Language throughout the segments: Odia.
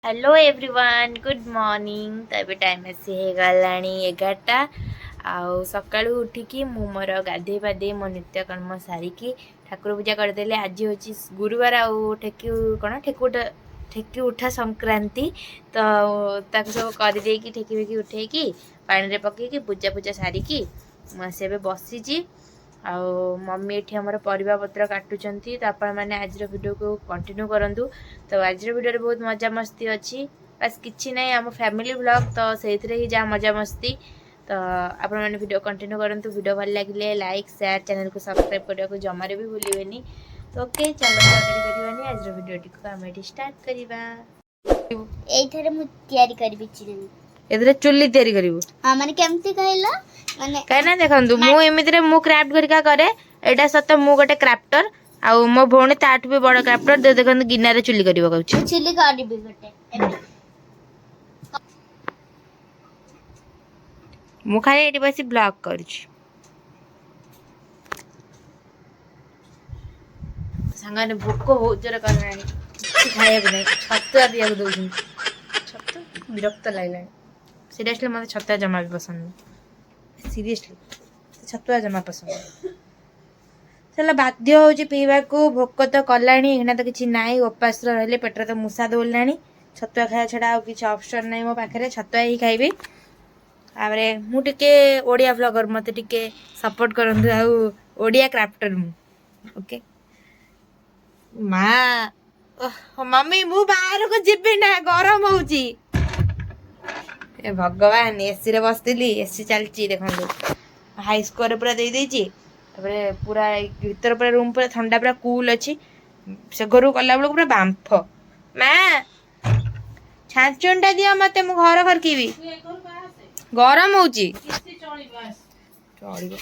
Hello everyone good morning. तो ये टाइम आसी गला 11टा आउ सका उठिकी मु मोर गाधे पाधे मो नित्यकर्म सारिकी ठाकुर पूजा करदेले। आज हूँ गुरुवार आउ ठेकी उठा संक्रांति तो सब करदे ठेकी फेकी उठेकी पानी रे पकईकी पूजा पूजा सारिकी से बसीची। आउ मम्मी ये आमर परिबा पत्र काटुचंती तो आपण मैंने आज वीडियो को कंटिन्यू करंतु। तो आज वीडियो बहुत मजा मस्ती अच्छी बस किसी ना आम फैमिली व्लॉग तो से ही जहाँ मजा मस्ती। तो आपण मैंने वीडियो कंटिन्यू करंतु। वीडियो भल लगे लाइक शेयर चैनल को सब्सक्राइब करने को जमारे भी भूलिबेनी। तो ओके चलो करवानी आज वीडियो टी आम ये स्टार्ट करवा। एथरे मु तयारी करबी चिल्ली एदरे चुल्ली तयारी करिवो। हां माने केमती कहला माने कहना देखंतु मु एमितरे मु क्राफ्ट करका करे एटा सत मु गोटे क्राफ्टर आउ मो भौणी ताठ भी बड़ क्राफ्टर दे देखंतु गिनारे चुल्ली करिवो कहूची चिल्ली करबी गोटे मु खाली एटी बसी ब्लॉग करछि। सांगाने भोक बहुत जोर करनानी खाया भी नहीं छतुआ दिया को दउछन छतु विरक्त लागलानी। सीरियसली मते छतुआ जमा भी पसंद नहीं। सीरियसली छतुआ जमा पसंद चला बाध्य होची पीवा को भोक तो कलानी एना तो किछि नाई उपास रहले पेटर तो मुसा दोलानी छतुआ खाया छडा आ किछि ऑप्शन नहीं मो पाखरे छतुआ ही खाइबे। आबरे मु टिके ओडिया ब्लॉगर मते टिके सपोर्ट करंतु आ ओडिया क्राफ्टर मु ओके माँ मम्मी मु बाहर को जिबी ना गरम होची। ए भगवान एसी रे बसतिली एसी चलची देखंतु हाई स्कोर पूरा दे देची तापरे पूरा भीतर पूरा रूम पूरा ठंडा पूरा कूल अच्छी से घर गला बेलू पूरा बांफ। माँ छांचुंटा दिया मते मु घर करकीबी गरम होची चलिबो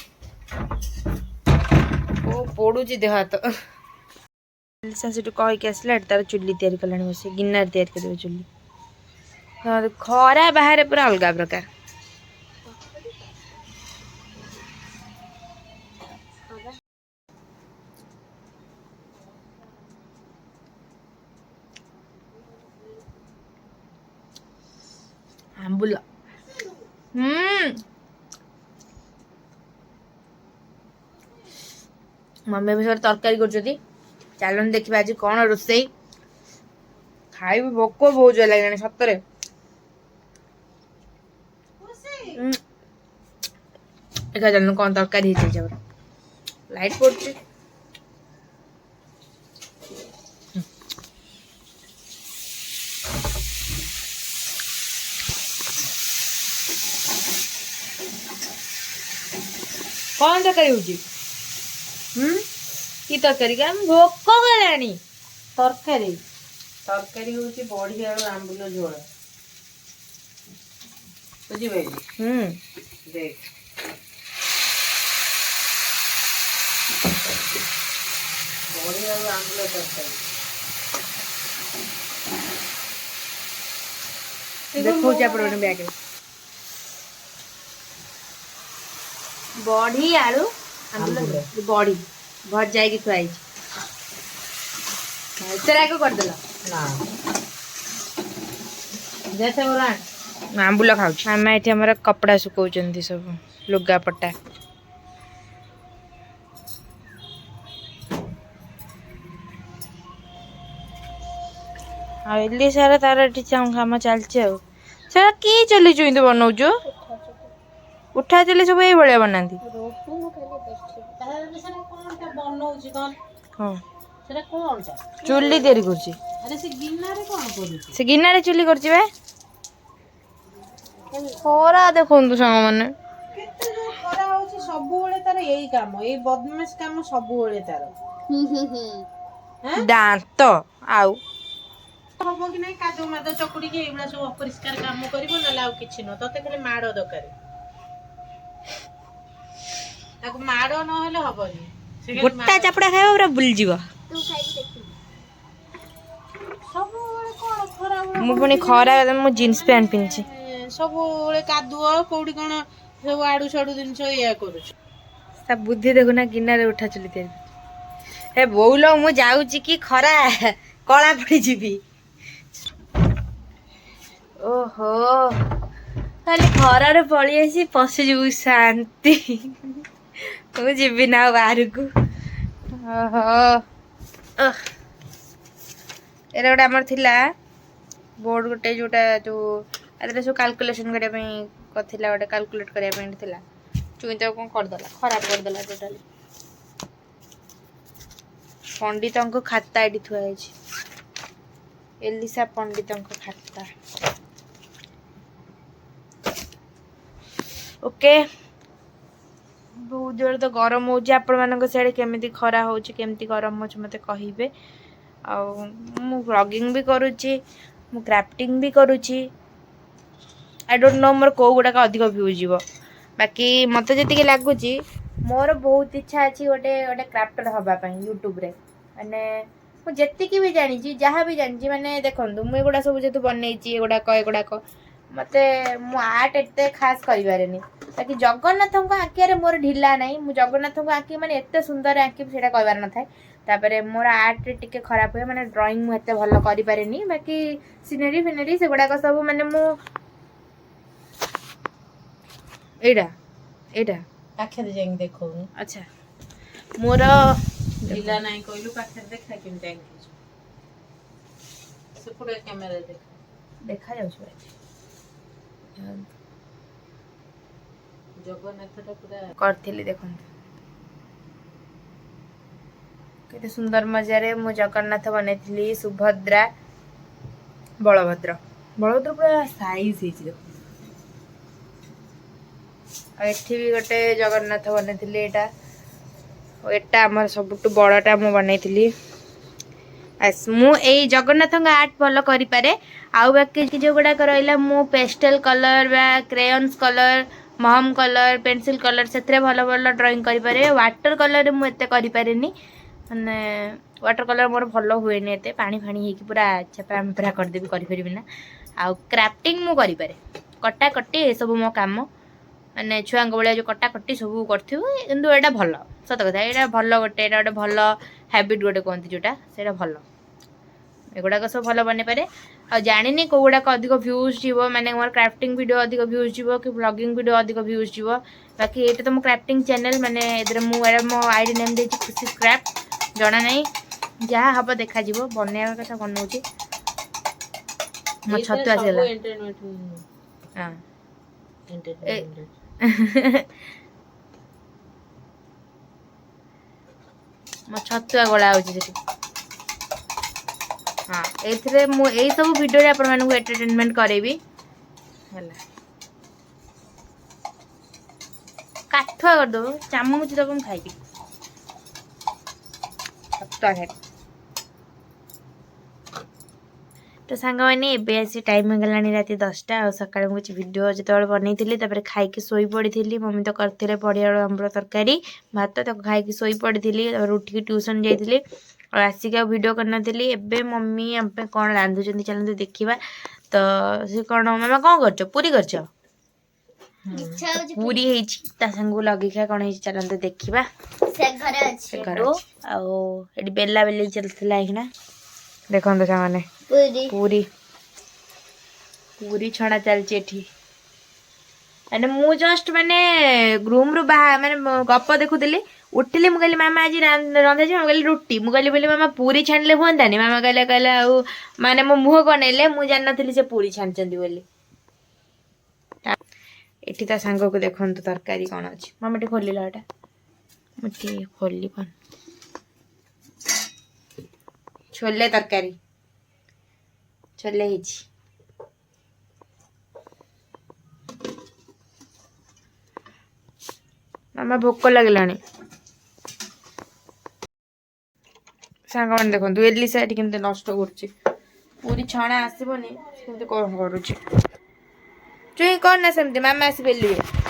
ओ पोडुची देह हाथ सेठू कहीकि आसला तार चुल्ली तैयारी कलानी बस गिनार तैयारी कर चुल्ली खरा बाहर पूरा अलग प्रकार। आंबुला मम्मी भी तरकारी कर चलन देखा आज कौन रोसे खाई भोक बहुत जोर लगे सतरे देखा चलन कौन तरकारी लाइट पड़े कौन तरकारी हो कि तरकारी भोक गलानी तरकारी तरकारी हूँ बड़ी आलू आंबुल झोल बुझिपारे देख बड़ी आलू आंबुल तरकारी देखो बैग बड़ी आलू आंबुल बड़ी घर जाइए थुआई करदेल आंबुल खाऊ आम ये आम कपड़ा सुखा सब लुगापटा आइली सारा तार काम चलती सारा कि चली बनाऊ उठा चले सब ये भाया बनाती चुल्ली तैयारी से गिनारे चुल्ली कर खरा देखु सांग मैंने दांत आउ हम कि नहीं कादो मादो चकुड़ी के एबला सब अपरिष्कार काम करिवो न लाउ किछि न तते खाली माडो दरकार ताको माडो न हेले हबनी गोटा चापड़ा खाइबो पूरा बुल जीवो तू खाई देखि सब कोन खरा मु पुनी खरा मु जींस पैंट पिनछि सब कादुओ कोडी कोन सब आडू छडू दिन छ या करू सब बुद्धि देखो ना गिन्ना रे उठा चली ते हे बोउलो मु जाउची की खरा कळा पड़ी जीबी ଓହୋ ଖାଲି ଖରାରେ ପଳେଇ ଆସି ପଶିଯିବୁ ଶାନ୍ତି। ମୁଁ ଯିବି ନା ଆଉ ବାହାରକୁ। ଓହୋ ଏଇଟା ଗୋଟେ ଆମର ଥିଲା ବୋର୍ଡ ଗୋଟେ ଯୋଉଟା ଯୋଉ ଏଥିରେ ସବୁ କାଲକୁଲେସନ କରିବା ପାଇଁ ଥିଲା ଗୋଟେ କାଲକୁଲେଟ କରିବା ପାଇଁ ଥିଲା। ଚୁଇଁ ତ କଣ କରିଦେଲା ଖରାପ କରିଦେଲା ଟୋଟାଲି। ପଣ୍ଡିତଙ୍କ ଖାତା ଏଠି ଥୁଆ ହେଇଛି। ଏଲିସା ପଣ୍ଡିତଙ୍କ ଖାତା। ଓକେ ବହୁତ ଜୋରେ ତ ଗରମ ହଉଛି। ଆପଣମାନଙ୍କ ସିଆଡେ କେମିତି ଖରା ହଉଛି କେମିତି ଗରମ ହଉଛି ମତେ କହିବେ। ଆଉ ମୁଁ ବ୍ଲଗିଂ ବି କରୁଛି, ମୁଁ କ୍ରାଫ୍ଟିଂ ବି କରୁଛି। ଆଇ ଡୋଣ୍ଟ ନୋ ମୋର କୋଉ ଗୁଡାକ ଅଧିକ ଭ୍ୟୁ ଯିବ। ବାକି ମତେ ଯେତିକି ଲାଗୁଛି ମୋର ବହୁତ ଇଚ୍ଛା ଅଛି ଗୋଟେ କ୍ରାଫ୍ଟର ହବା ପାଇଁ ୟୁଟ୍ୟୁବରେ। ମାନେ ମୁଁ ଯେତିକି ବି ଜାଣିଛି ଯାହା ବି ଜାଣିଛି ମାନେ ଦେଖନ୍ତୁ ମୁଁ ଏଗୁଡା ସବୁ ଯେହେତୁ ବନେଇଛି ଏଗୁଡାକ ମତେ ମୁଁ ଆର୍ଟ ଏତେ ଖାସ୍ କରିପାରେନି। ବାକି ଜଗନ୍ନାଥଙ୍କ ଆଙ୍କିଆରେ ମୋର ଢିଲା ନାହିଁ। ମୁଁ ଜଗନ୍ନାଥଙ୍କୁ ଆଙ୍କି ମାନେ ଏତେ ସୁନ୍ଦର ଆଙ୍କିବି ସେଇଟା କହିବାର ନଥାଏ। ତାପରେ ମୋର ଆର୍ଟରେ ଟିକେ ଖରାପ ହୁଏ, ମାନେ ଡ୍ରଇଂ ମୁଁ ଏତେ ଭଲ କରିପାରେନି। ବାକି ସିନେରୀ ଫିନେରୀ ସେଗୁଡାକ ସବୁ ମାନେ ମୁଁ ଏଇଟା ପାଖରେ ଯାଇକି ଦେଖଉନୁ। ଆଚ୍ଛା ମୋର ଢିଲା ନାହିଁ କହିଲୁ, ପାଖରେ ଦେଖା କେମିତି ଆଙ୍କିଛୁ। ସେପଟେ କ୍ୟାମେରା ଦେଖାଯାଉଛି ଜଗନ୍ନାଥଟା ପୁରା କରିଥିଲି ଦେଖନ୍ତୁ କେତେ ସୁନ୍ଦର ମଜାରେ ମୁଁ ଜଗନ୍ନାଥ ବନେଇଥିଲି। ସୁଭଦ୍ରା ବଳଭଦ୍ର ପୁରା ସାଇଜ ହେଇଛି ଦେଖ। ଆଉ ଏଠି ବି ଗୋଟେ ଜଗନ୍ନାଥ ବନେଇଥିଲି। ଏଟା ଆମର ସବୁଠୁ ବଡଟା ମୁଁ ବନେଇଥିଲି। ମୁଁ ଏଇ ଜଗନ୍ନାଥଙ୍କ ଆର୍ଟ ଭଲ କରିପାରେ। ଆଉ ବାକି ଯୋଉଗୁଡାକ ରହିଲା ମୁଁ ପେଷ୍ଟେଲ କଲର ବା Crayons colour, ମହମ colour, pencil colour ସେଥିରେ ଭଲ ଭଲ ଡ୍ରଇଂ କରିପାରେ। ୱାଟର କଲରରେ ମୁଁ ଏତେ କରିପାରେନି। ମାନେ ୱାଟର କଲର ମୋର ଭଲ ହୁଏନି ଏତେ, ପାଣି ହେଇକି ପୁରା ଚେପରା କରିଦେବି, କରିପାରିବି ନା। ଆଉ କ୍ରାଫ୍ଟିଂ ମୁଁ କରିପାରେ, କଟାକଟି ଏସବୁ ମୋ କାମ। ମାନେ ଛୁଆଙ୍କ ଭଳିଆ ଯୋଉ କଟାକଟି ସବୁ କରିଥିବୁ। କିନ୍ତୁ ଏଇଟା ଭଲ ସତ କଥା, ଏଇଟା ଭଲ ଏଇଟା ଗୋଟେ ଭଲ ହ୍ୟାବିଟ ଗୋଟେ କୁହନ୍ତି ଯୋଉଟା, ସେଇଟା ଭଲ। ଏଗୁଡାକ ସବୁ ଭଲ ବନେଇପାରେ। ଆଉ ଜାଣିନି କୋଉଗୁଡାକ ଅଧିକ ଭ୍ୟୁଜ୍ ଯିବ, ମାନେ ମୋର କ୍ରାଫ୍ଟିଂ ଭିଡିଓ ଅଧିକ ଭ୍ୟୁଜ୍ ଯିବ କି ବ୍ଲଗିଂ ଭିଡିଓ ଅଧିକ ଭ୍ୟୁଜ୍ ଯିବ। ବାକି ଏଇଟା ତ ମୋ କ୍ରାଫ୍ଟିଂ ଚ୍ୟାନେଲ, ମାନେ ଏଥିରେ ମୁଁ ମୋ ଆଇଡି ନେମ୍ ଦେଇଛି ଖୁସି କ୍ରାଫ୍ଟ। ଜଣା ନାହିଁ, ଯାହା ହବ ଦେଖାଯିବ। ବନେଇବା କଥା ବନଉଛି। ମୋ ଛତୁ ଆସିଗଲା। ହଁ ମୋ ଛତୁଆ ଗୋଳା ହଉଛି ସେଠି। ହଁ ଏଇଥିରେ ମୁଁ ଏଇ ସବୁ ଭିଡିଓରେ ଆପଣମାନଙ୍କୁ ଏଣ୍ଟରଟେନମେଣ୍ଟ କରେଇବି ହେଲା। କାଠୁଆ କରିଦବ, ଚାମୁଚ ଦବ ମୁଁ ଖାଇବି। ଛତୁଆ ଖାଇବି। ତ ସାଙ୍ଗମାନେ ଏବେ ଆସି ଟାଇମ୍ ହେଇଗଲାଣି ରାତି 10ଟା। ଆଉ ସକାଳେ ମୁଁ କିଛି ଭିଡ଼ିଓ ଯେତେବେଳେ ବନେଇଥିଲି ତାପରେ ଖାଇକି ଶୋଇ ପଡ଼ିଥିଲି। ମମି ତ କରିଥିଲେ ପଡ଼ିଆଳୁ ଆମ୍ବୁଳ ତରକାରୀ ଭାତ, ତାକୁ ଖାଇକି ଶୋଇ ପଡ଼ିଥିଲି। ତାପରେ ଉଠିକି ଟ୍ୟୁସନ୍ ଯାଇଥିଲି ଆଉ ଆସିକି ଆଉ ଭିଡ଼ିଓ କରିନଥିଲି। ଏବେ ମମି ଆମ ପାଇଁ କ'ଣ ରାନ୍ଧୁଛନ୍ତି ଚାଲନ୍ତୁ ଦେଖିବା। ତ ସେ କ'ଣ ମାମା କ'ଣ କରୁଛ? ପୁରୀ କରିଛ? ପୁରୀ ହେଇଛି, ତା ସାଙ୍ଗକୁ ଲଗେଇଖିଆ କ'ଣ ହେଇଛି ଚାଲନ୍ତୁ ଦେଖିବା। ସେ ଘରେ ଅଛି ଆଉ ଏଠି ବେଲା ବେଲି ଚାଲିଥିଲା ଏଇଖିଣା। ଦେଖନ୍ତୁ ସେମାନେ ପୁରୀ ଛଣା ଚାଲିଛି ଏଠି। ମାନେ ମୁଁ ଜଷ୍ଟ ମାନେ ରୁମରୁ ମାନେ ଗପ ଦେଖୁଥିଲି, ଉଠିଲି। ମୁଁ କହିଲି ମାମା ଆଜି ରନ୍ଧାଯିବ? ମୁଁ କହିଲି ରୁଟି। ମୁଁ କହିଲି ମାମା ପୁରୀ ଛାଣିଲେ ହୁଅନ୍ତାନି? ମାମା କହିଲେ ଆଉ ମାନେ ମୋ ମୁହଁ କଣେଇଲେ। ମୁଁ ଜାଣିନଥିଲି ସେ ପୁରୀ ଛାଣିଛନ୍ତି ବୋଲି। ଏଠି ତା ସାଙ୍ଗକୁ ଦେଖନ୍ତୁ ତରକାରୀ କ'ଣ ଅଛି। ମାମା ଟିକେ ଖୋଲିଲ ଏଟା, ମୁଁ ଟିକେ ଖୋଲି ପାରୁନି। ଛୋଲେ ତରକାରୀ, ଛୋଲେ ହେଇଛି। ମାମା ଭୋକ ଲାଗିଲାଣି। ସାଙ୍ଗମାନେ ଦେଖନ୍ତୁ ଏଲିସା ଏଠି କେମିତି ନଷ୍ଟ କରୁଛି। ପୁରୀ ଛଣା ଆସିବନି କେମିତି କ'ଣ କରୁଛି। ଚୁଇଁ କର ନା ସେମିତି, ମାମା ଆସି ବେଲିବେ।